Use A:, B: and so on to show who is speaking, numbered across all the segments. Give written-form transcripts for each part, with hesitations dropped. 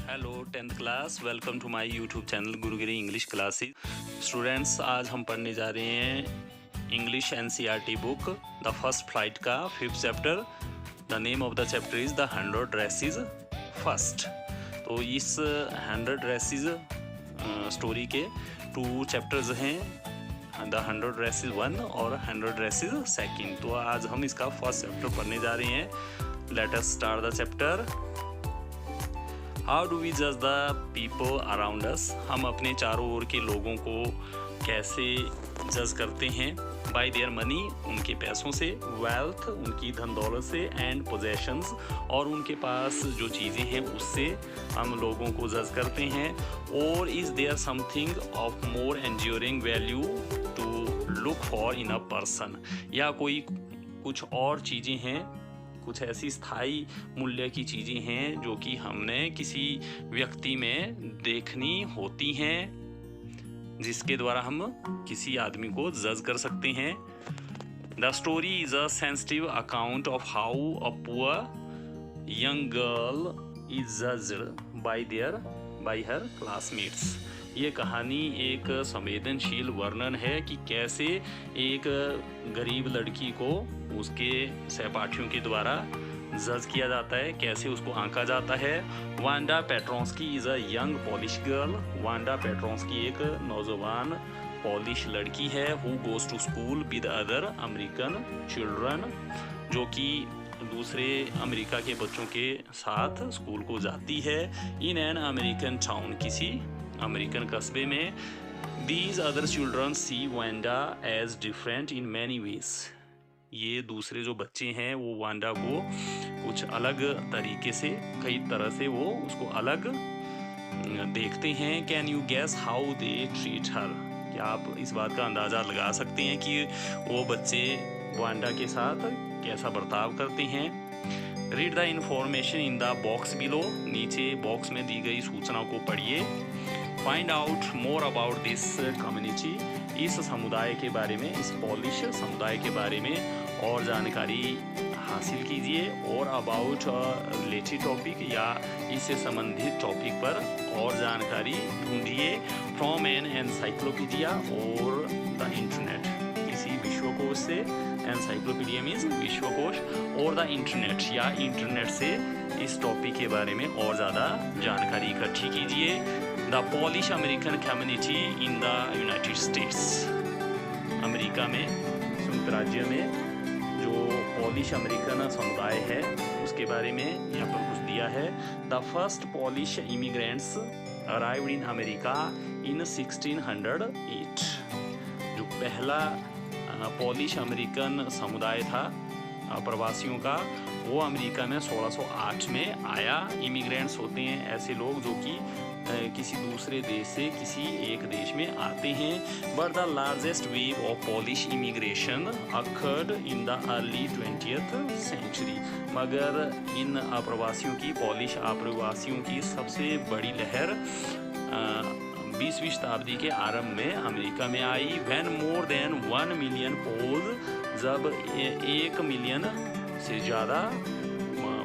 A: Hello 10th class, welcome to my YouTube channel Gurugiri English classes. Students, आज हम पढ़ने जा रहे हैं English NCERT book the first flight का 5th chapter. The name of the chapter is the 100 dresses first. तो इस 100 dresses story के 2 चैप्टर्स हैं, द 100 ड्रेसेस 1 और 100 ड्रेसेस 2। तो आज हम इसका फर्स्ट चैप्टर पढ़ने जा रहे हैं। Let us start the chapter. How do we जज द पीपल अराउंड अस। हम अपने चारों ओर के लोगों को कैसे जज करते हैं। बाय देयर मनी, उनके पैसों से, वेल्थ, उनकी धन दौलत से, एंड पोजेशंस, और उनके पास जो चीज़ें हैं उससे हम लोगों को जज करते हैं। और is there something of more enduring value to look for in a person, या कोई कुछ और चीज़ें हैं, कुछ ऐसी स्थायी मूल्य की चीज़ें हैं जो कि हमने किसी व्यक्ति में देखनी होती हैं, जिसके द्वारा हम किसी आदमी को जज कर सकते हैं। The story is a sensitive account of how a poor young girl is judged bye her classmates. ये कहानी एक संवेदनशील वर्णन है कि कैसे एक गरीब लड़की को उसके सहपाठियों के द्वारा जज किया जाता है, कैसे उसको आंका जाता है। Wanda Petronski is a young Polish girl. Wanda Petronski एक नौजवान पॉलिश लड़की है। Who goes to school with other American children, जो कि दूसरे अमेरिका के बच्चों के साथ स्कूल को जाती है। इन एन अमेरिकन टाउन, किसी अमेरिकन कस्बे में। These other children see Wanda as different in many ways. ये दूसरे जो बच्चे हैं वो वांडा को कुछ अलग तरीके से, कई तरह से वो उसको अलग देखते हैं। Can you guess how they treat her. क्या आप इस बात का अंदाज़ा लगा सकते हैं कि वो बच्चे वांडा के साथ कैसा बर्ताव करते हैं। Read the information in the box below. नीचे बॉक्स में दी गई सूचना को पढ़िए। Find out more about this community. इस समुदाय के बारे में, इस पॉलिश समुदाय के बारे में और जानकारी हासिल कीजिए। और अबाउट रिलेटेड टॉपिक, या इससे संबंधित टॉपिक पर और जानकारी ढूंढिए। फ्रॉम एन एनसाइक्लोपीडिया और द इंटरनेट, किसी विश्वकोश से। एनसाइक्लोपीडिया मीन्स विश्वकोश, और द इंटरनेट, या इंटरनेट से इस टॉपिक के बारे में और ज़्यादा जानकारी इकट्ठी कीजिए। The polish American community in the United states. America में, संयुक्त राज्य में जो पॉलिश अमेरिकन समुदाय है उसके बारे में यहाँ पर कुछ दिया है। The first Polish immigrants arrived in America in 1608। जो पहला पॉलिश अमेरिकन समुदाय था प्रवासियों का, वो अमेरिका में 1608 में आया। इमिग्रेंट्स होते हैं ऐसे लोग जो कि किसी दूसरे देश से किसी एक देश में आते हैं। But the largest wave of Polish immigration occurred in the early 20th century. मगर इन अप्रवासियों की, पॉलिश अप्रवासियों की सबसे बड़ी लहर 20वीं शताब्दी के आरंभ में अमेरिका में आई। When more than 1 million Poles, जब 1 मिलियन से ज़्यादा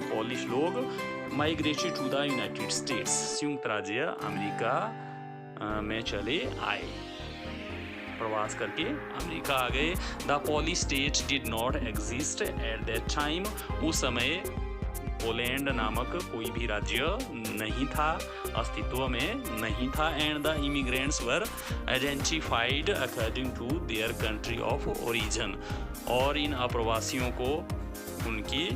A: पॉलिश लोग migrated to the United States, संयुक्त राज्य अमेरिका में चले आए, प्रवास करके अमेरिका आ गए। The polish state did not exist at that time. उस समय पोलैंड नामक कोई भी राज्य नहीं था, अस्तित्व में नहीं था। And the immigrants were identified according to their country of origin. और इन अप्रवासियों को उनके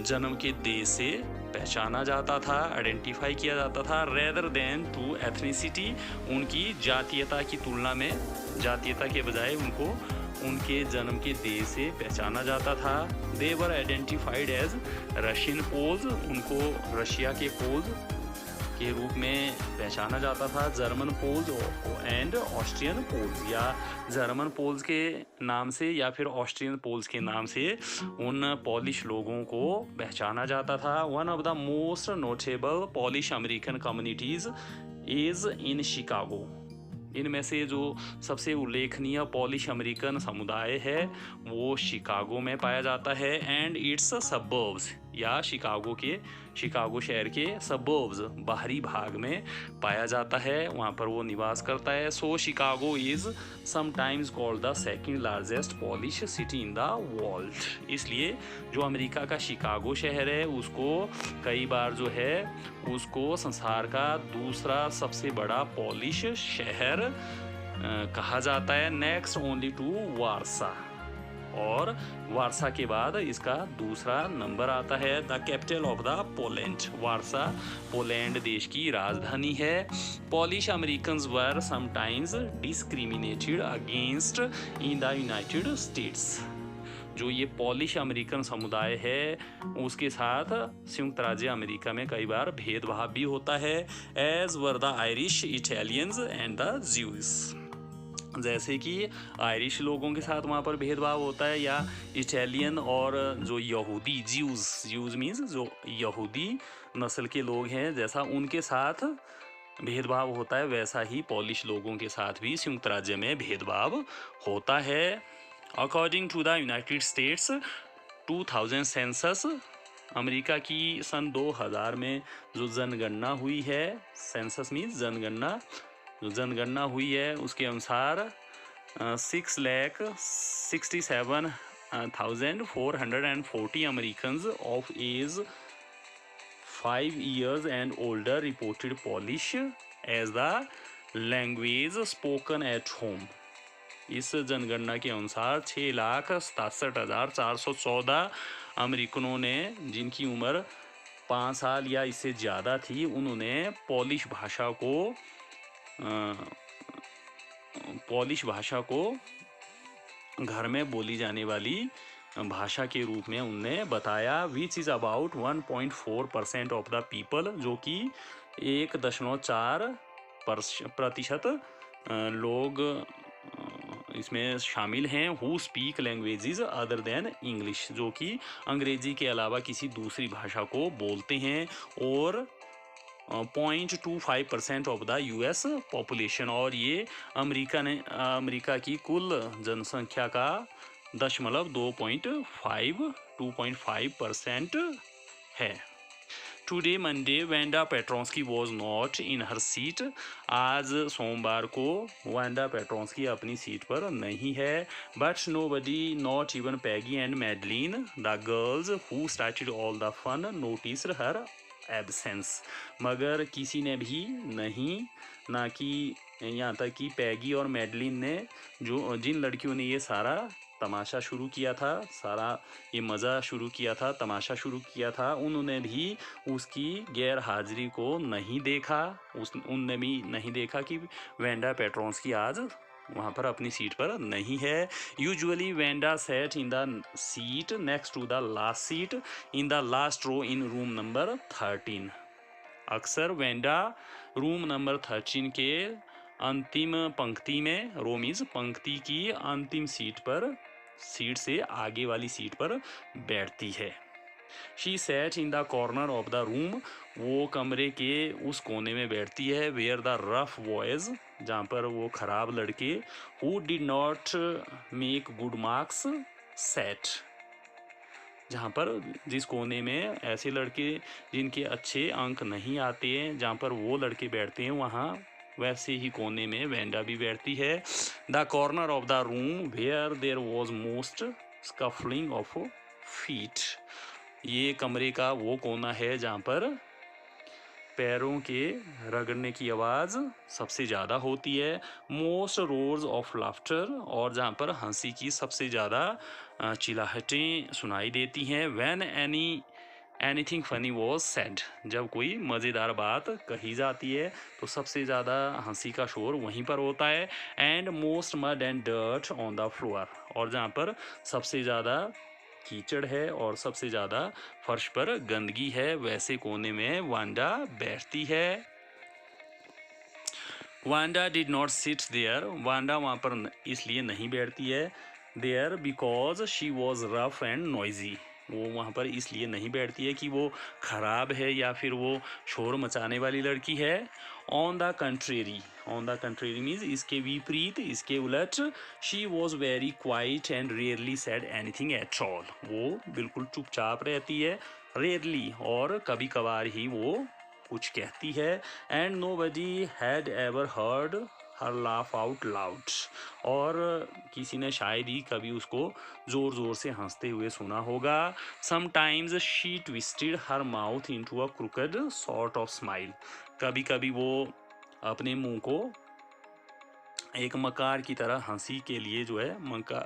A: जन्म के देश से पहचाना जाता था, आइडेंटिफाई किया जाता था। रेदर देन टू एथनिसिटी, उनकी जातीयता की तुलना में, जातीयता के बजाय उनको उनके जन्म के देश से पहचाना जाता था। They were identified as Russian Poles, उनको रशिया के पोल्स के रूप में पहचाना जाता था। German Poles and Austrian Poles, या जर्मन पोल्स के नाम से या फिर ऑस्ट्रियन पोल्स के नाम से उन पॉलिश लोगों को पहचाना जाता था। One of the most notable polish American communities is in Chicago. इनमें से जो सबसे उल्लेखनीय पॉलिश अमेरिकन समुदाय है वो शिकागो में पाया जाता है। एंड इट्स सबर्ब्स, या शिकागो शहर के सबर्ब्स बाहरी भाग में पाया जाता है, वहाँ पर वो निवास करता है। So Chicago is sometimes called the second largest Polish city in the world. इसलिए जो अमेरिका का शिकागो शहर है उसको कई बार जो है उसको संसार का दूसरा सबसे बड़ा पॉलिश शहर कहा जाता है, नेक्स्ट ओनली टू वारसा। और वारसा के बाद इसका दूसरा नंबर आता है the capital of the Poland. Warsaw Poland देश की राजधानी है। Polish Americans were sometimes discriminated against in the United states. जो ये पॉलिश अमेरिकन समुदाय है उसके साथ संयुक्त राज्य अमेरिका में कई बार भेदभाव भी होता है, as were the Irish, Italians and the Jews. जैसे कि आयरिश लोगों के साथ वहाँ पर भेदभाव होता है, या इटालियन और जो यहूदी ज्यूज मीन्स जो यहूदी नस्ल के लोग हैं जैसा उनके साथ भेदभाव होता है, वैसा ही पॉलिश लोगों के साथ भी संयुक्त राज्य में भेदभाव होता है। According to the United States 2000 census, America की सन 2000 में जो जनगणना हुई है, सेंसस मीन्स जनगणना, जो जनगणना हुई है उसके अनुसार 6,67,440 Americans of age 5 years and older reported Polish as the language spoken at home। इस जनगणना के अनुसार 6,67,414 अमेरिकनों ने जिनकी उम्र 5 साल या इससे ज़्यादा थी उन्होंने पॉलिश भाषा को घर में बोली जाने वाली भाषा के रूप में उनने बताया, which is about 1.4% of the people, जो कि 1.4% लोग इसमें शामिल हैं, who speak languages other than English, जो कि अंग्रेजी के अलावा किसी दूसरी भाषा को बोलते हैं, और 0.25% ऑफ द यूएस पॉपुलेशन। और ये अमेरिका की कुल जनसंख्या का 2.5% है। Today Monday Wanda Petronski was not in her seat. आज सोमवार को वांडा पेट्रोंस्की अपनी सीट पर नहीं है, but nobody, not even Peggy and Madeline, the girls who started all the fun, noticed her absence. मगर किसी ने भी नहीं, ना कि यहाँ तक कि पैगी और मैडलिन ने, जिन लड़कियों ने ये सारा तमाशा शुरू किया था, सारा ये मज़ा शुरू किया था, तमाशा शुरू किया था, उन्होंने भी उसकी गैर हाजिरी को नहीं देखा। उनने भी नहीं देखा कि वांडा पेट्रोंस्की आज वहाँ पर अपनी सीट पर नहीं है। Usually Wanda sat in the seat next to the last seat in the last row in room number 13। अक्सर वांडा रूम नंबर 13 के अंतिम पंक्ति में, रो मीन्स पंक्ति की अंतिम सीट से आगे वाली सीट पर बैठती है। She said in the corner of the room, वो कमरे के उस कोने में बैठती है, वेयर द रफ बॉयज, जहाँ पर वो खराब लड़के, who did not make good marks set, जहाँ पर जिस कोने में ऐसे लड़के जिनके अच्छे अंक नहीं आते हैं, जहाँ पर वो लड़के बैठते हैं, वहाँ वैसे ही कोने में वांडा भी बैठती है। The corner of the room where there was most scuffling of feet, ये कमरे का वो कोना है जहाँ पर पैरों के रगड़ने की आवाज़ सबसे ज़्यादा होती है। मोस्ट रोर्स ऑफ लाफ्टर, और जहाँ पर हंसी की सबसे ज़्यादा चिल्लाहटें सुनाई देती हैं। When anything funny was said, जब कोई मज़ेदार बात कही जाती है तो सबसे ज़्यादा हंसी का शोर वहीं पर होता है। And most mud and dirt on the floor, और जहाँ पर सबसे ज़्यादा कीचड़ है और सबसे ज़्यादा फर्श पर गंदगी है, वैसे कोने में वांडा बैठती है। Wanda did not sit there, Wanda वहाँ पर इसलिए नहीं बैठती है, there because she was rough and noisy, वो वहाँ पर इसलिए नहीं बैठती है कि वो ख़राब है या फिर वो शोर मचाने वाली लड़की है। ऑन द कंट्रेरी मीन्स इसके विपरीत, इसके उलट, she was very quiet and rarely said anything at all, वो बिल्कुल चुपचाप रहती है, रेयरली और कभी कभार ही वो कुछ कहती है। And nobody had ever heard her laugh out loud, और किसी ने शायद ही कभी उसको ज़ोर ज़ोर से हंसते हुए सुना होगा। Sometimes she twisted her mouth into a crooked sort of smile, कभी कभी वो अपने मुंह को एक मकार की तरह हंसी के लिए जो है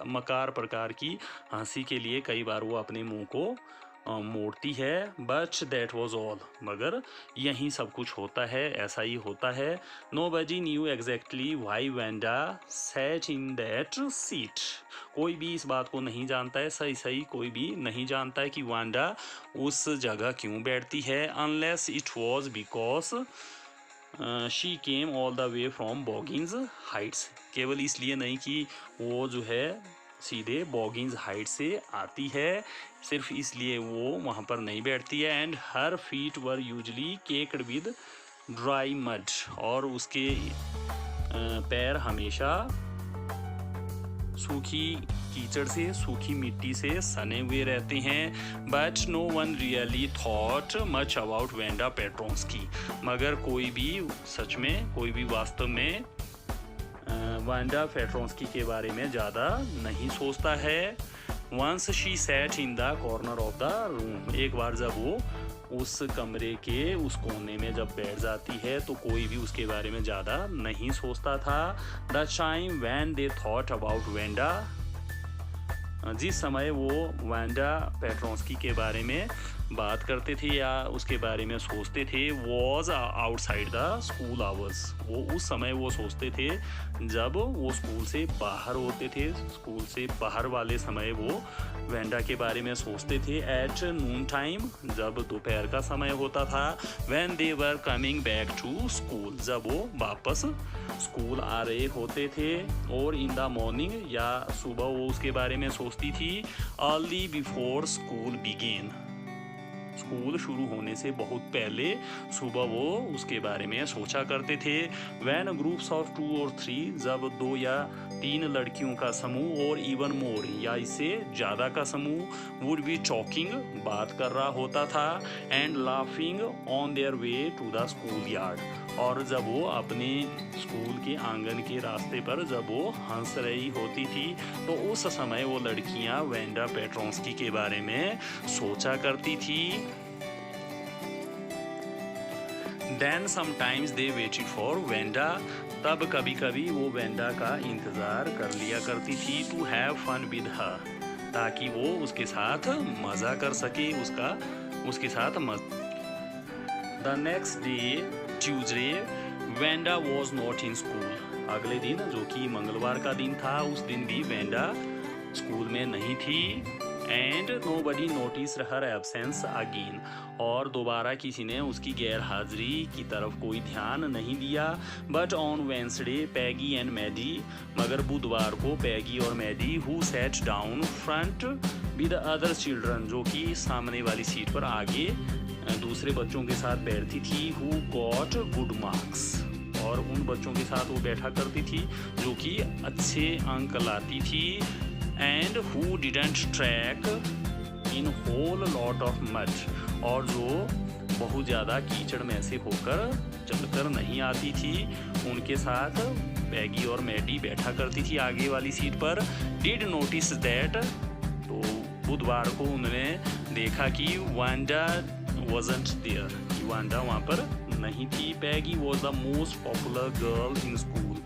A: मकार प्रकार की हंसी के लिए कई बार वो अपने मुंह को मोड़ती है। बट दैट वॉज ऑल, मगर यही सब कुछ होता है, ऐसा ही होता है। Nobody knew exactly Y Wanda sat in that seat, कोई भी इस बात को नहीं जानता है, सही कोई भी नहीं जानता है कि वांडा उस जगह क्यों बैठती है। Unless it was because she came all the way from Boggins Heights, केवल इसलिए नहीं कि वो जो है सीधे बॉगिंस हाइट से आती है, सिर्फ इसलिए वो वहाँ पर नहीं बैठती है। And her feet were usually caked with dry mud, और उसके पैर हमेशा सूखी कीचड़ से, सूखी मिट्टी से सने हुए रहते हैं। But no one really thought much about Wanda Petronski, मगर कोई भी सच में, कोई भी वास्तव में वांडा पेट्रोंस्की के बारे में ज़्यादा नहीं सोचता है। Once she sat in the corner of the room, एक बार जब वो उस कमरे के उस कोने में जब बैठ जाती है तो कोई भी उसके बारे में ज़्यादा नहीं सोचता था। The time when they thought about Wanda, जिस समय वो वांडा पेट्रोंस्की के बारे में बात करते थे या उसके बारे में सोचते थे, was outside the school hours, वो उस समय वो सोचते थे जब वो स्कूल से बाहर होते थे, स्कूल से बाहर वाले समय वो वेंडा के बारे में सोचते थे। एट नून टाइम, जब दोपहर का समय होता था। When they were coming back to school, जब वो वापस स्कूल आ रहे होते थे। और इन द मॉर्निंग, या सुबह वो उसके बारे में सोचती थी। Early before school begin, school शुरू होने से बहुत पहले सुबह वो उसके बारे में सोचा करते थे। व्हेन ग्रुप्स ऑफ 2 और 3, जब 2 या 3 लड़कियों का समूह, और इवन मोर, या इससे ज़्यादा का समूह, वुड बी टॉकिंग, बात कर रहा होता था। And laughing on their way to the school yard, और जब वो अपने स्कूल के आंगन के रास्ते पर जब वो हंस रही होती थी तो उस समय वो लड़कियां वेंडा पेट्रोंस्की के बारे में सोचा करती थी। Then sometimes they waited for Wanda, तब कभी कभी वो वेंडा का इंतज़ार कर लिया करती थी। To have fun with her, ताकि वो उसके साथ मज़ा कर सके, उसके साथ the next day Tuesday Wanda was not in school, अगले दिन जो कि मंगलवार का दिन था, उस दिन भी वेंडा स्कूल में नहीं थी। And nobody notice her absence again, और दोबारा किसी ने उसकी गैर हाजिरी की तरफ कोई ध्यान नहीं दिया। But on Wednesday Peggy and Maddie, मगर बुधवार को पैगी और Maddie, who sat down front with other children, जो कि सामने वाली सीट पर आगे दूसरे बच्चों के साथ बैठती थी। हु गॉट गुड मार्क्स, और उन बच्चों के साथ वो बैठा करती थी जो कि अच्छे अंक लाती थी। And who didn't track in whole lot of mud, और जो बहुत ज़्यादा कीचड़ में से होकर चलकर नहीं आती थी, उनके साथ पैगी और मैडी बैठा करती थी आगे वाली सीट पर। डिड नोटिस दैट, तो बुधवार को उन्होंने देखा कि वांडा wasn't there, कि वांडा वहाँ पर नहीं थी। पैगी was the most popular girl in school,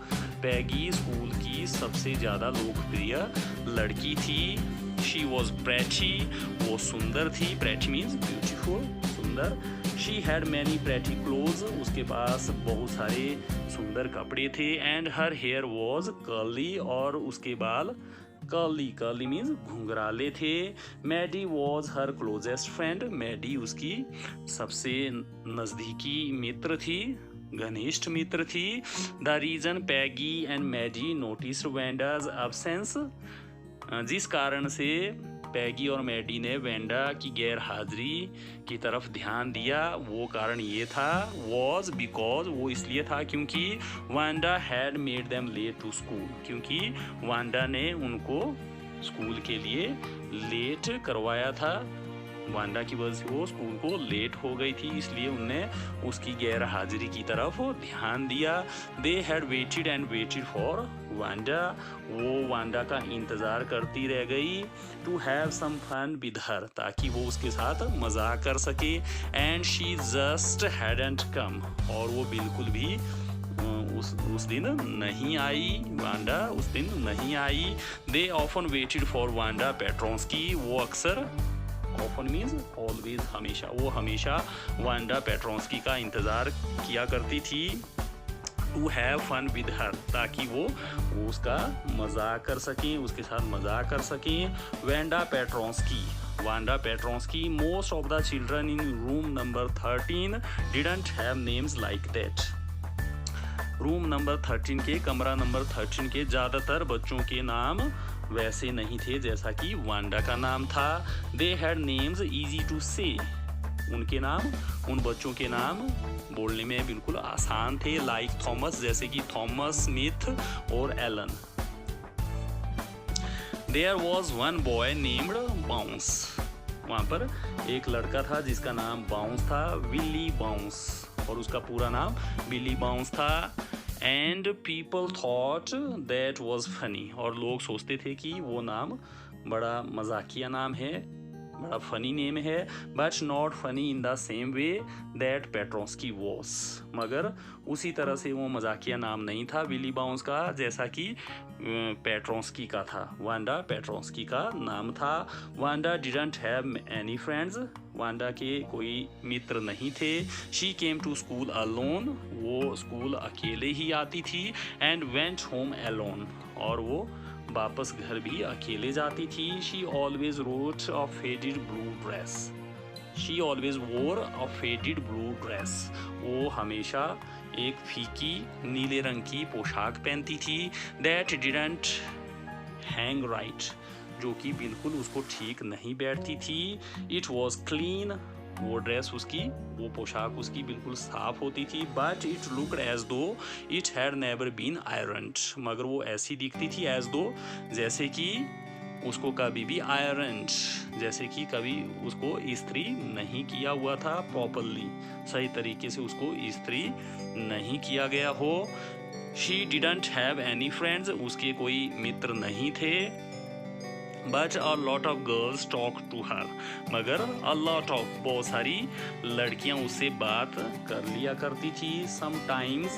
A: Peggy school की सबसे ज़्यादा लोकप्रिय लड़की थी। She was pretty, वो सुंदर थी, pretty means beautiful, सुंदर। She had many pretty clothes, उसके पास बहुत सारे सुंदर कपड़े थे। And her hair was curly, और उसके बाल कर्ली मीन्स घुंघराले थे। Maddie was her closest friend, Maddie उसकी सबसे नज़दीकी मित्र थी, घनिष्ठ मित्र थी। The reason Peggy and Maddie notice Wanda's absence, जिस कारण से पैगी और मैडी ने वेंडा की गैर हाजिरी की तरफ ध्यान दिया, वो कारण ये था। वॉज बिकॉज, वो इसलिए था क्योंकि Wanda had made them late to school, क्योंकि वांडा ने उनको स्कूल के लिए लेट करवाया था। वांडा की वजह से वो स्कूल को लेट हो गई थी, इसलिए उनने उसकी गैर हाजिरी की तरफ ध्यान दिया। They had waited and waited for Wanda, वो वांडा का इंतज़ार करती रह गई। To have some fun with her, ताकि वो उसके साथ मजाक कर सके। And she just hadn't come, और वो बिल्कुल भी उस दिन नहीं आई, वांडा उस दिन नहीं आई। They often waited for Wanda Petronski, वो अक्सर, ऑफन मीन्स ऑलवेज, हमेशा, वो हमेशा वांडा पेट्रोंस्की का इंतज़ार किया करती थी। To have fun with her, ताकि वो उसका मजाक कर सकें, उसके साथ मजाक कर सकें। Wanda Petronski, most of the children in room number 13 didn't have names like that. Room number 13 के, कमरा नंबर 13 के ज़्यादातर बच्चों के नाम वैसे नहीं थे जैसा कि वांडा का नाम था। They had names easy to say, उनके नाम, उन बच्चों के नाम बोलने में बिल्कुल आसान थे। लाइक थॉमस, जैसे कि थॉमस, स्मिथ और Allen. There was one boy named Bounce, वहाँ पर एक लड़का था जिसका नाम बाउंस था, विली बाउंस, और उसका पूरा नाम बिली बाउंस था। And people thought that was funny, और लोग सोचते थे कि वो नाम बड़ा मजाकिया नाम है, बड़ा फनी नेम है। But not funny in the same way that Petronski was, मगर उसी तरह से वो मजाकिया नाम नहीं था विली बाउंस का जैसा कि पेट्रोंस्की का था, वांडा पेट्रोंस्की का नाम था। Wanda didn't have any friends, Wanda के कोई मित्र नहीं थे। She came to school alone, वो स्कूल अकेले ही आती थी। एंड वेंट होम अलोन, और वो वापस घर भी अकेले जाती थी। She always wrote a faded blue dress, she always वोर अ फेडेड ब्लू ड्रेस, वो हमेशा एक फीकी नीले रंग की पोशाक पहनती थी। दैट डिडंट हैंग राइट, जो कि बिल्कुल उसको ठीक नहीं बैठती थी। इट वॉज क्लीन, वो ड्रेस उसकी, वो पोशाक उसकी बिल्कुल साफ होती थी। But it looked as though it had never been ironed, मगर वो ऐसी दिखती थी एज दो, जैसे कि उसको कभी भी आयरन्ड, जैसे कि कभी उसको इस्त्री नहीं किया हुआ था प्रॉपरली, सही तरीके से उसको इस्त्री नहीं किया गया हो। She didn't have any friends, उसके कोई मित्र नहीं थे। But a lot of girls talk to her, मगर अ लॉट ऑफ, बहुत सारी लड़कियां उससे बात कर लिया करती थी। समटाइम्स,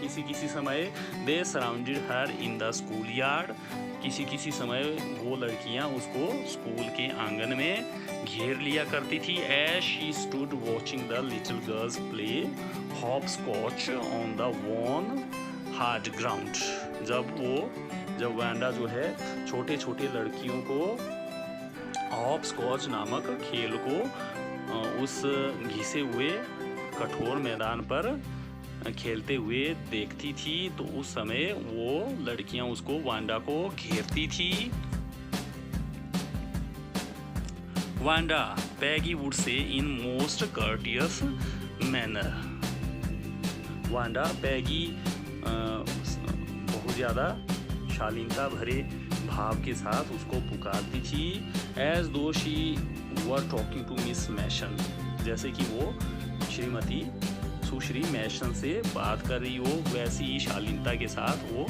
A: किसी किसी समय, दे surrounded her in the school yard, किसी किसी समय वो लड़कियां उसको स्कूल के आंगन में घेर लिया करती थी। As she stood watching the little girls play hopscotch on the worn hard ground, जब वांडा जो है छोटे छोटे लड़कियों को हॉप स्कॉच नामक खेल को उस घिसे हुए कठोर मैदान पर खेलते हुए देखती थी, तो उस समय वो लड़कियां उसको, वांडा को घेरती थी। Wanda, Peggy would say in most courteous manner, Wanda Peggy बहुत ज़्यादा शालीनता भरे भाव के साथ उसको पुकारती थी। As though she were talking to Miss Mason, जैसे कि वो श्रीमती सुश्री मैशन से बात कर रही हो, वैसी ही शालीनता के साथ वो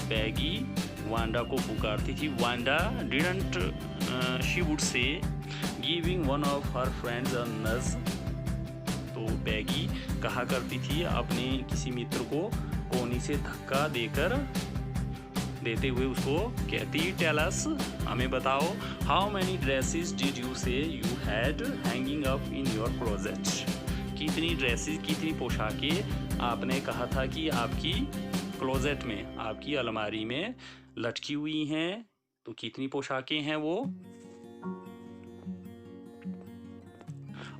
A: पैगी वांडा को पुकारती थी। Wanda didn't, she would say giving one of her friends a nudge, तो पैगी कहा करती थी अपने किसी मित्र को कोनी से धक्का देते हुए उसको कहती, टेल अस, हमें बताओ, how many dresses did you say you had hanging up in your closet, कितनी ड्रेसेस, कितनी पोशाकें आपने कहा था कि आपकी क्लोजेट में, आपकी अलमारी में लटकी हुई हैं, तो कितनी पोशाकें हैं वो।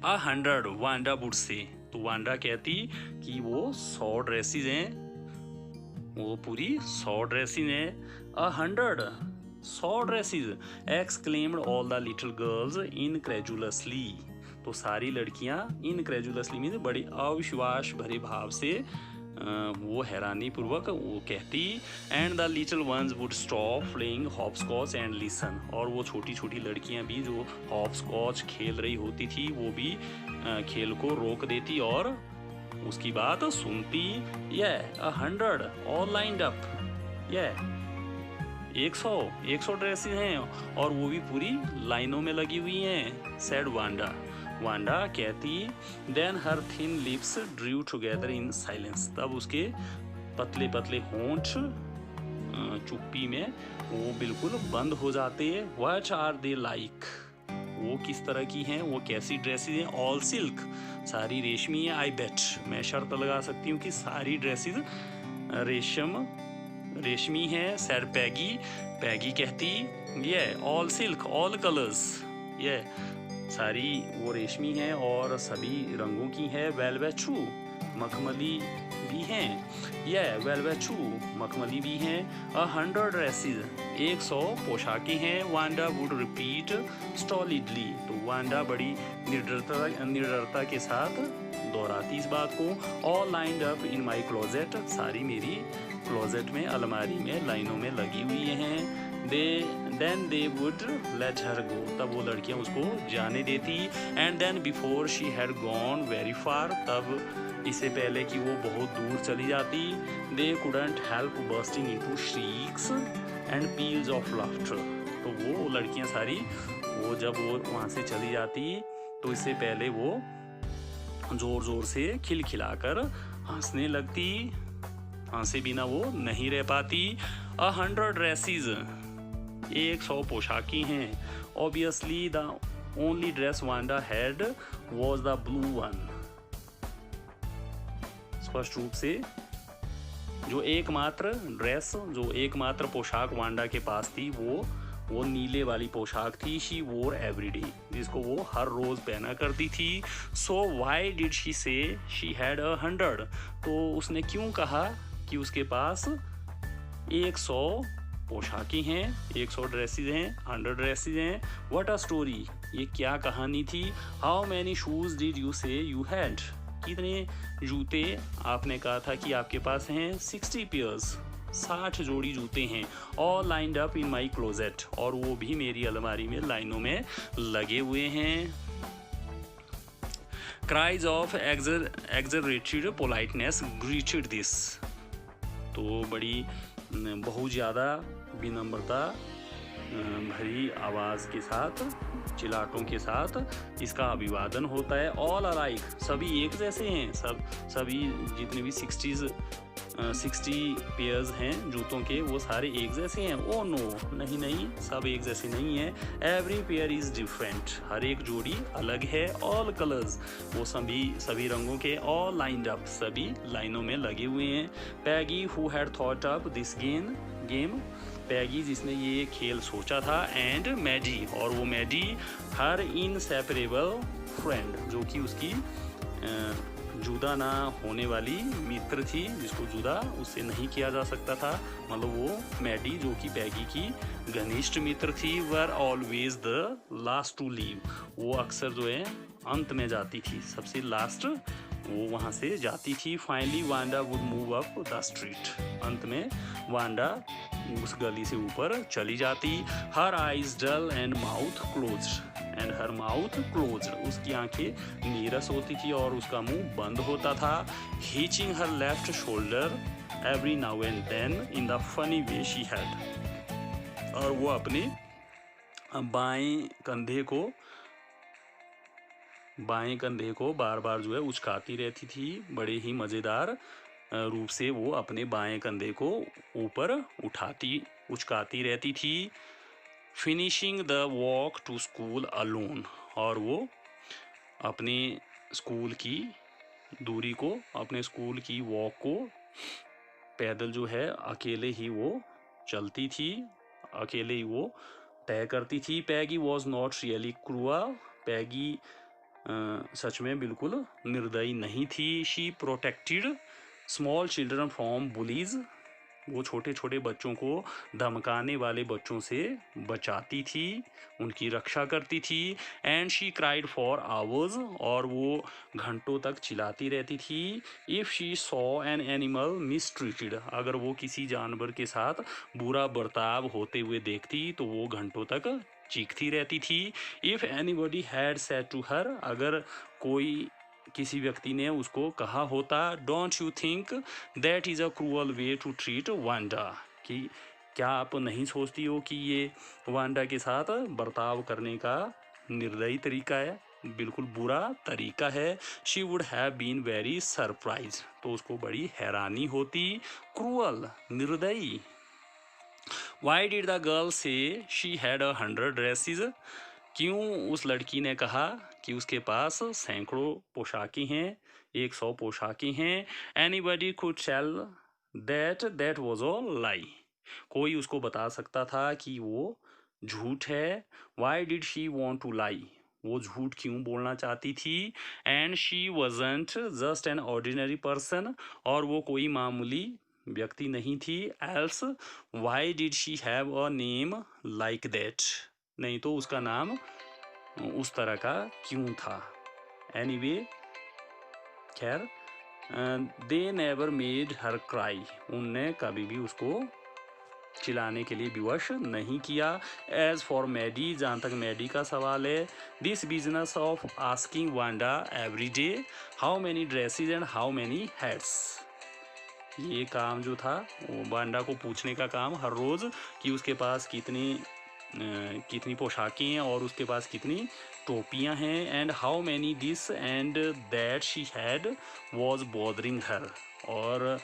A: 100 वांडा वुड से, तो वांडा कहती कि वो 100 ड्रेसेस हैं, वो पूरी 100 ड्रेसेस हैं। 100 dresses, exclaimed all the little girls incredulously, तो सारी लड़कियां, इनक्रेजुलसली मीन बड़ी अविश्वास भरे भाव से वो हैरानी पूर्वक वो कहती। And the little ones would stop playing hopscotch and listen, और वो छोटी छोटी लड़कियां भी जो हॉपस्कॉच खेल रही होती थी वो भी खेल को रोक देती और उसकी बात सुनती। 100 ऑल लाइंड अप, 100 ड्रेसेस हैं और वो भी पूरी लाइनों में लगी हुई हैं, सेड वांडा। वांडा कहती। Then her thin lips drew together in silence, तब उसके पतले पतले होंठ चुप्पी में वो बिल्कुल बंद हो जाते। व्हाट आर दे लाइक, वो किस तरह की हैं, वो कैसी ड्रेसेस हैं। ऑल सिल्क, सारी रेशमी है। आई बेट, मैं शर्त लगा सकती हूँ कि सारी ड्रेसेस रेशमी है, सैड पैगी। पैगी कहती। ऑल सिल्क ऑल कलर्स, सारी वो रेशमी है और सभी रंगों की है। वेलवेट ट्रू, मखमली भी हैं। वेलवेट ट्रू, मखमली भी हैं। 100 ड्रेसेस, 100 पोशाकें हैं। वांडा वुड रिपीट स्टॉलिडली, तो वांडा बड़ी निडरता के साथ दोहराती इस बात को। All lined up in my closet, सारी मेरी क्लोजेट में, अलमारी में लाइनों में लगी हुई हैं। Then they would let her go, तब वो लड़कियां उसको जाने देती। And then before she had gone very far, तब इससे पहले कि वो बहुत दूर चली जाती। They couldn't help bursting into shrieks and peals of laughter, तो वो लड़कियां सारी वो जब वो वहाँ से चली जाती तो इससे पहले वो जोर जोर से खिलखिलाकर हंसने लगती, हंसे बिना वो नहीं रह पाती। 100 ड्रेसेस, 100 पोशाकें हैं। Obviously the only dress Wanda had was the blue one, स्पष्ट रूप से जो एकमात्र पोशाक वांडा के पास थी वो नीले वाली पोशाक थी। शी वोर एवरीडे, जिसको वो हर रोज पहना करती थी। सो व्हाई डिड शी से शी हैड 100, तो उसने क्यों कहा कि उसके पास 100 पोशाकें हैं, 100 ड्रेसेस हैं, 100 ड्रेसेस हैं। व्हाट अ स्टोरी, ये क्या कहानी थी। How many shoes did you say you had, कितने जूते आपने कहा था कि आपके पास हैं। 60 पेयर्स, 60 जोड़ी जूते हैं। All lined up in my closet, और वो भी मेरी अलमारी में लाइनों में लगे हुए हैं। Cries of excreted politeness greeted this, तो बड़ी बहुत ज़्यादा विनम्रता भरी आवाज़ के साथ, चिल्लाटों के साथ इसका अभिवादन होता है। ऑल अलाइक, सभी एक जैसे हैं, सभी जितने भी 60 पेयर्स हैं जूतों के वो सारे एक जैसे हैं। ओ नो, नहीं, सब एक जैसे नहीं हैं। एवरी पेयर इज़ डिफरेंट, हर एक जोड़ी अलग है। ऑल कलर्स, वो सभी रंगों के। ऑल लाइंड अप, सभी लाइनों में लगे हुए हैं। Peggy who had thought up this game, Peggy जिसने ये खेल सोचा था। एंड मैडी, और वो मैडी हर इनसेपरेबल फ्रेंड, जो कि उसकी जुदा ना होने वाली मित्र थी, जिसको जुदा उससे नहीं किया जा सकता था। मतलब वो मैडी जो कि पैगी की घनिष्ठ मित्र थी। Were always the last to leave, वो अक्सर जो है अंत में जाती थी, सबसे लास्ट वो वहाँ से जाती थी। Finally Wanda would move up the street, अंत में वांडा उस गली से ऊपर चली जाती। Her eyes dull and mouth closed and her mouth closed, उसकी आंखें नीरस होती थी और उसका मुंह बंद होता था। Hitching her left shoulder every now and then in the funny way she had, और वो अपने बाएं कंधे को बार बार जो है उचकाती रहती थी। बड़े ही मज़ेदार रूप से वो अपने बाएं कंधे को ऊपर उचकाती रहती थी। Finishing the walk to school alone, और वो अपने स्कूल की दूरी को, अपने स्कूल की वॉक को पैदल जो है अकेले ही वो चलती थी, अकेले ही वो तय करती थी। पैगी वॉज नॉट रियली क्रूअल, पैगी सच में बिल्कुल निर्दयी नहीं थी। She protected small children from bullies, वो छोटे छोटे बच्चों को धमकाने वाले बच्चों से बचाती थी, उनकी रक्षा करती थी। And she cried for hours, और वो घंटों तक चिल्लाती रहती थी। If she saw an animal mistreated, अगर वो किसी जानवर के साथ बुरा बर्ताव होते हुए देखती तो वो घंटों तक चीखती रहती थी। If anybody had said to her, अगर कोई किसी व्यक्ति ने उसको कहा होता, don't you think that is a cruel way to treat Wanda, कि क्या आप नहीं सोचती हो कि ये वांडा के साथ बर्ताव करने का निर्दयी तरीका है, बिल्कुल बुरा तरीका है। She would have been very surprise, तो उसको बड़ी हैरानी होती। क्रूअल, निर्दयी। Why did the girl say she had 100 dresses, क्यों उस लड़की ने कहा कि उसके पास सैकड़ों पोशाकें हैं, 100 पोशाकें हैं। Anybody could tell that was a lie, कोई उसको बता सकता था कि वो झूठ है। Why did she want to lie, वो झूठ क्यों बोलना चाहती थी। And she wasn't just an ordinary person, और वो कोई मामूली व्यक्ति नहीं थी। Else why did she have a name like that, नहीं तो उसका नाम उस तरह का क्यों था। एनीवे, खैर, they never made her cry, उनने कभी भी उसको चिल्लाने के लिए विवश नहीं किया। एज फॉर मैडी, जहाँ तक मैडी का सवाल है, this business of asking Wanda every day how many dresses and how many hats, ये काम जो था वो वांडा को पूछने का काम हर रोज़ कि उसके पास कितनी पोशाकें हैं और उसके पास कितनी टोपियां हैं। And how many this and that she had was bothering her, और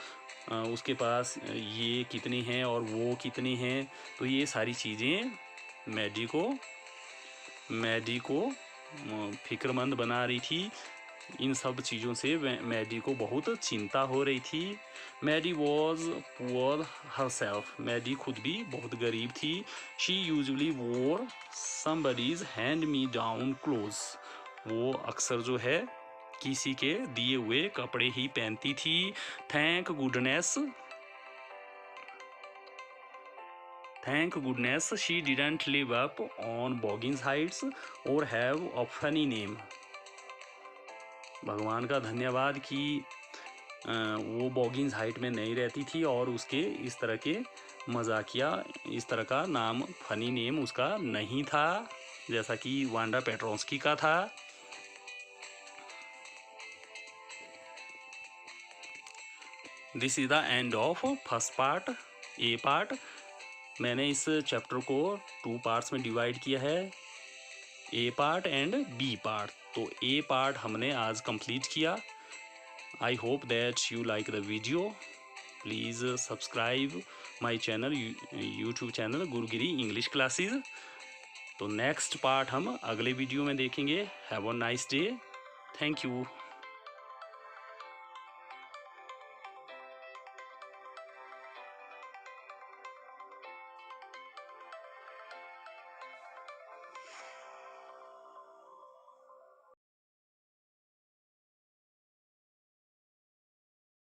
A: उसके पास ये कितने हैं और वो कितने हैं। तो ये सारी चीज़ें मैडी को फिक्रमंद बना रही थी। इन सब चीज़ों से मैडी को बहुत चिंता हो रही थी। Maddie was poor herself, Maddie खुद भी बहुत गरीब थी। She usually wore somebody's hand me down clothes, वो अक्सर जो है किसी के दिए हुए कपड़े ही पहनती थी। Thank goodness she didn't live up on Boggins Heights और हैव अ फनी नेम, भगवान का धन्यवाद कि वो बॉगिंस हाइट में नहीं रहती थी और उसके इस तरह के मजाकिया, इस तरह का नाम, फनी नेम उसका नहीं था जैसा कि वांडा पेट्रोस्की का था। This is the end of first part, A part. मैंने इस चैप्टर को 2 पार्ट्स में डिवाइड किया है, ए पार्ट एंड बी पार्ट। तो ए पार्ट हमने आज कंप्लीट किया। I hope that you like the video. Please subscribe my channel, YouTube channel Gurugiri English classes. तो नेक्स्ट पार्ट हम अगले वीडियो में देखेंगे। Have a nice day, thank you.